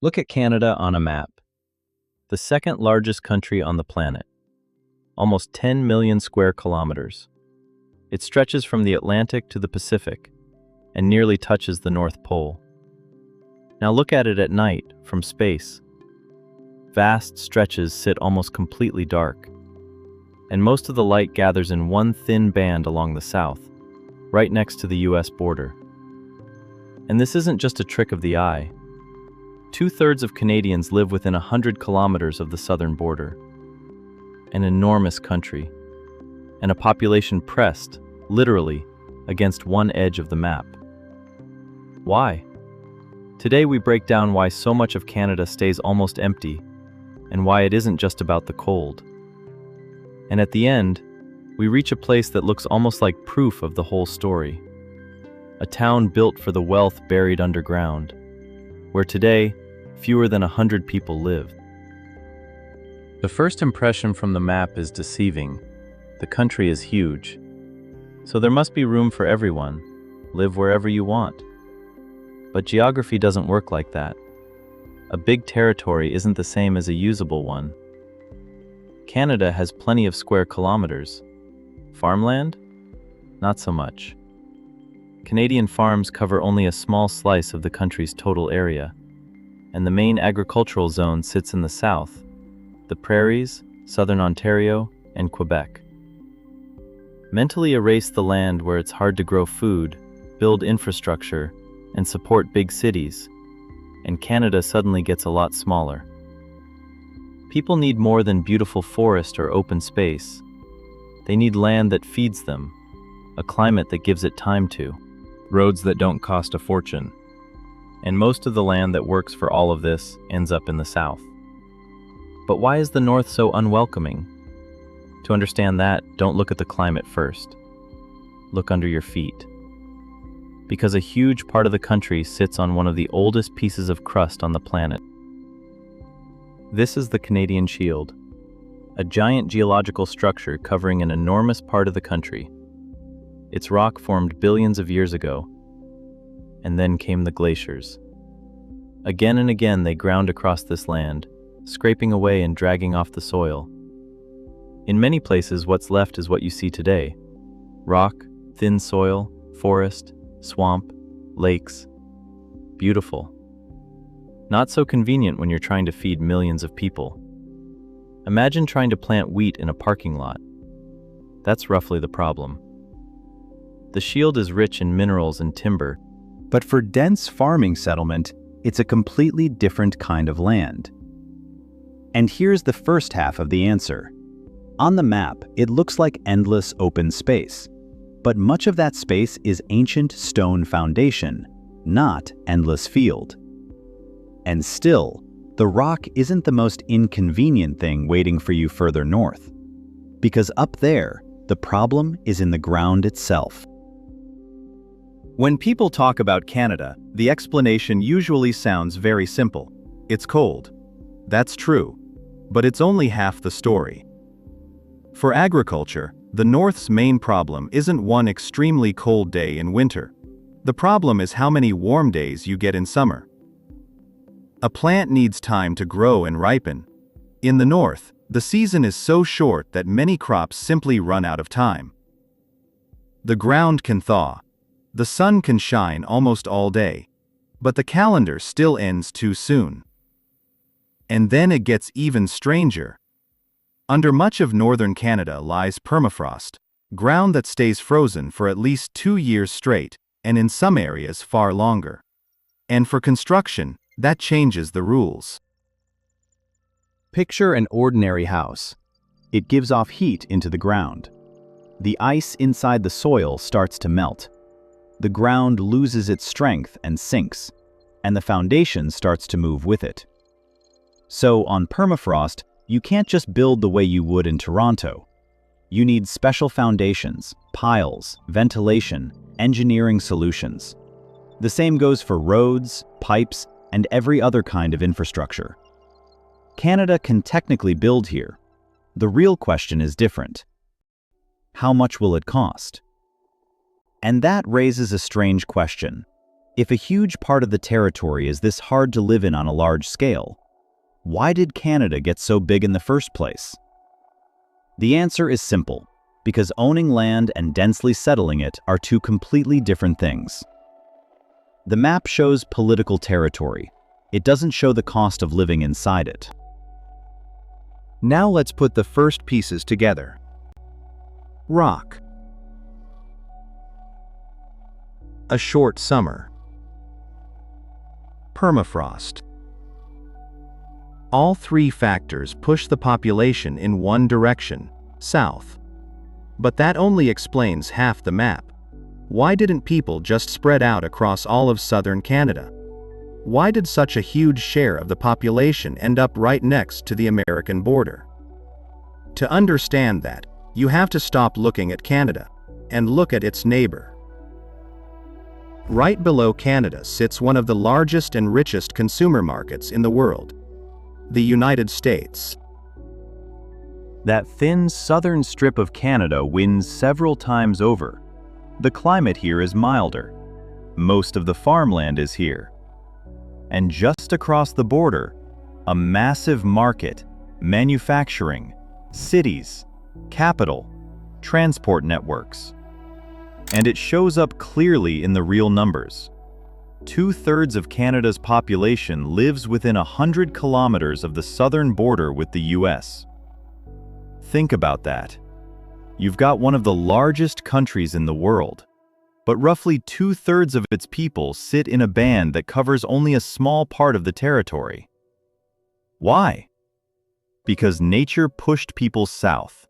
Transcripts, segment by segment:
Look at Canada on a map. The second largest country on the planet. Almost 10 million square kilometers. It stretches from the Atlantic to the Pacific and nearly touches the North Pole. Now look at it at night from space. Vast stretches sit almost completely dark, and most of the light gathers in one thin band along the south, right next to the US border. And this isn't just a trick of the eye. 2/3 of Canadians live within 100 kilometers of the southern border. An enormous country, and a population pressed, literally, against one edge of the map. Why? Today we break down why so much of Canada stays almost empty, and why it isn't just about the cold. And at the end, we reach a place that looks almost like proof of the whole story. A town built for the wealth buried underground, where today, fewer than 100 people live. The first impression from the map is deceiving. The country is huge, so there must be room for everyone. Live wherever you want. But geography doesn't work like that. A big territory isn't the same as a usable one. Canada has plenty of square kilometers. Farmland? Not so much. Canadian farms cover only a small slice of the country's total area, and the main agricultural zone sits in the south, the prairies, southern Ontario, and Quebec. Mentally erase the land where it's hard to grow food, build infrastructure, and support big cities, and Canada suddenly gets a lot smaller. People need more than beautiful forest or open space. They need land that feeds them, a climate that gives it time to, roads that don't cost a fortune. And most of the land that works for all of this ends up in the south. But why is the north so unwelcoming? To understand that, don't look at the climate first. Look under your feet. Because a huge part of the country sits on one of the oldest pieces of crust on the planet. This is the Canadian Shield, a giant geological structure covering an enormous part of the country. Its rock formed billions of years ago, and then came the glaciers. Again and again they ground across this land, scraping away and dragging off the soil. In many places, what's left is what you see today: rock, thin soil, forest, swamp, lakes. Beautiful. Not so convenient when you're trying to feed millions of people. Imagine trying to plant wheat in a parking lot. That's roughly the problem. The Shield is rich in minerals and timber, but for dense farming settlement, it's a completely different kind of land. And here's the first half of the answer. On the map, it looks like endless open space, but much of that space is ancient stone foundation, not endless field. And still, the rock isn't the most inconvenient thing waiting for you further north. Because up there, the problem is in the ground itself. When people talk about Canada, the explanation usually sounds very simple. It's cold. That's true, but it's only half the story. For agriculture, the North's main problem isn't one extremely cold day in winter. The problem is how many warm days you get in summer. A plant needs time to grow and ripen. In the North, the season is so short that many crops simply run out of time. The ground can thaw. The sun can shine almost all day, but the calendar still ends too soon. And then it gets even stranger. Under much of northern Canada lies permafrost, ground that stays frozen for at least 2 years straight, and in some areas far longer. And for construction, that changes the rules. Picture an ordinary house. It gives off heat into the ground. The ice inside the soil starts to melt. The ground loses its strength and sinks, and the foundation starts to move with it. So on permafrost, you can't just build the way you would in Toronto. You need special foundations, piles, ventilation, engineering solutions. The same goes for roads, pipes, and every other kind of infrastructure. Canada can technically build here. The real question is different. How much will it cost? And that raises a strange question. If a huge part of the territory is this hard to live in on a large scale, why did Canada get so big in the first place? The answer is simple, because owning land and densely settling it are two completely different things. The map shows political territory. It doesn't show the cost of living inside it. Now let's put the first pieces together. Rock. A short summer. Permafrost. All three factors push the population in one direction, south. But that only explains half the map. Why didn't people just spread out across all of southern Canada? Why did such a huge share of the population end up right next to the American border? To understand that, you have to stop looking at Canada and look at its neighbor. Right below Canada sits one of the largest and richest consumer markets in the world, the United States. That thin southern strip of Canada wins several times over. The climate here is milder. Most of the farmland is here. And just across the border, a massive market, manufacturing, cities, capital, transport networks. And it shows up clearly in the real numbers. 2/3 of Canada's population lives within 100 kilometers of the southern border with the US. Think about that. You've got one of the largest countries in the world, but roughly 2/3 of its people sit in a band that covers only a small part of the territory. Why? Because nature pushed people south,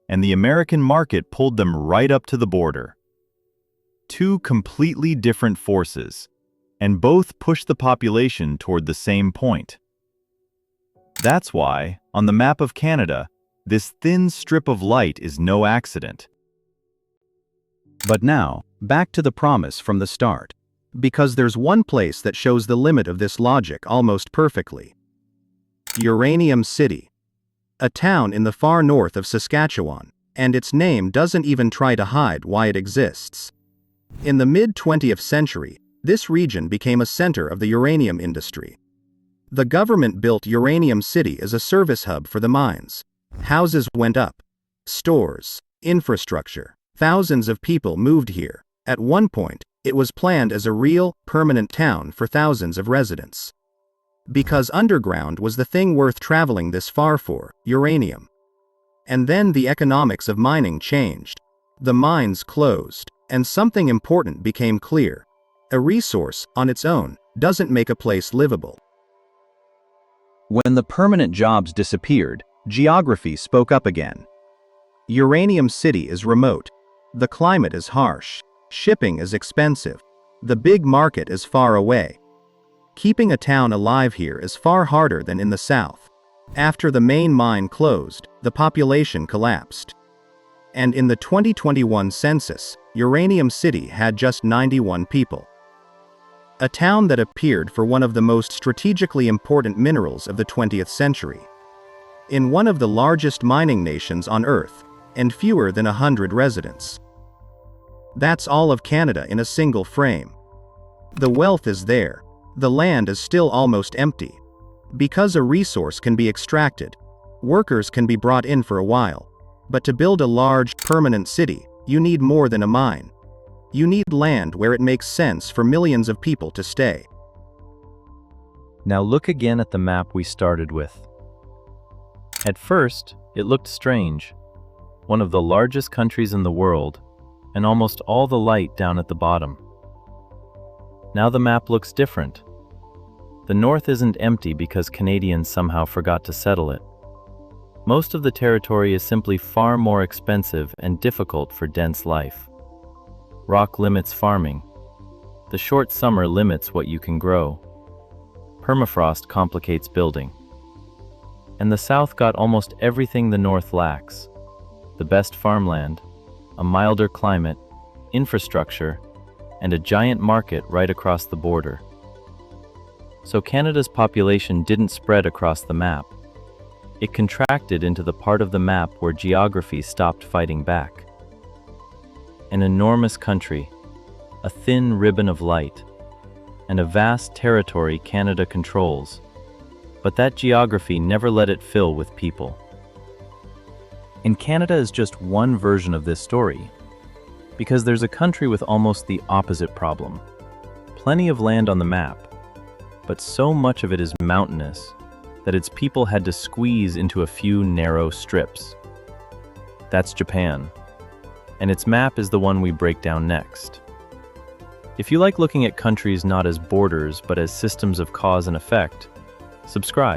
and the American market pulled them right up to the border. Two completely different forces, and both push the population toward the same point. That's why, on the map of Canada, this thin strip of light is no accident. But now, back to the promise from the start. Because there's one place that shows the limit of this logic almost perfectly. Uranium City. A town in the far north of Saskatchewan, and its name doesn't even try to hide why it exists. In the mid-20th century, this region became a center of the uranium industry. The government built Uranium City as a service hub for the mines. Houses went up. Stores, infrastructure, thousands of people moved here. At one point, it was planned as a real, permanent town for thousands of residents. Because underground was the thing worth traveling this far for, uranium. And then the economics of mining changed. The mines closed, and something important became clear. A resource, on its own, doesn't make a place livable. When the permanent jobs disappeared, geography spoke up again. Uranium City is remote. The climate is harsh. Shipping is expensive. The big market is far away. Keeping a town alive here is far harder than in the south. After the main mine closed, the population collapsed. And in the 2021 census, Uranium City had just 91 people. A town that appeared for one of the most strategically important minerals of the 20th century. In one of the largest mining nations on Earth, and fewer than 100 residents. That's all of Canada in a single frame. The wealth is there. The land is still almost empty. Because a resource can be extracted, workers can be brought in for a while. But to build a large, permanent city, you need more than a mine. You need land where it makes sense for millions of people to stay. Now look again at the map we started with. At first, it looked strange. One of the largest countries in the world, and almost all the light down at the bottom. Now the map looks different. The north isn't empty because Canadians somehow forgot to settle it. Most of the territory is simply far more expensive and difficult for dense life. Rock limits farming. The short summer limits what you can grow. Permafrost complicates building. And the south got almost everything the north lacks. The best farmland, a milder climate, infrastructure, and a giant market right across the border. So Canada's population didn't spread across the map. It contracted into the part of the map where geography stopped fighting back. An enormous country, a thin ribbon of light, and a vast territory Canada controls. But that geography never let it fill with people. And Canada is just one version of this story, because there's a country with almost the opposite problem. Plenty of land on the map, but so much of it is mountainous that its people had to squeeze into a few narrow strips. That's Japan, and its map is the one we break down next. If you like looking at countries not as borders but as systems of cause and effect, subscribe.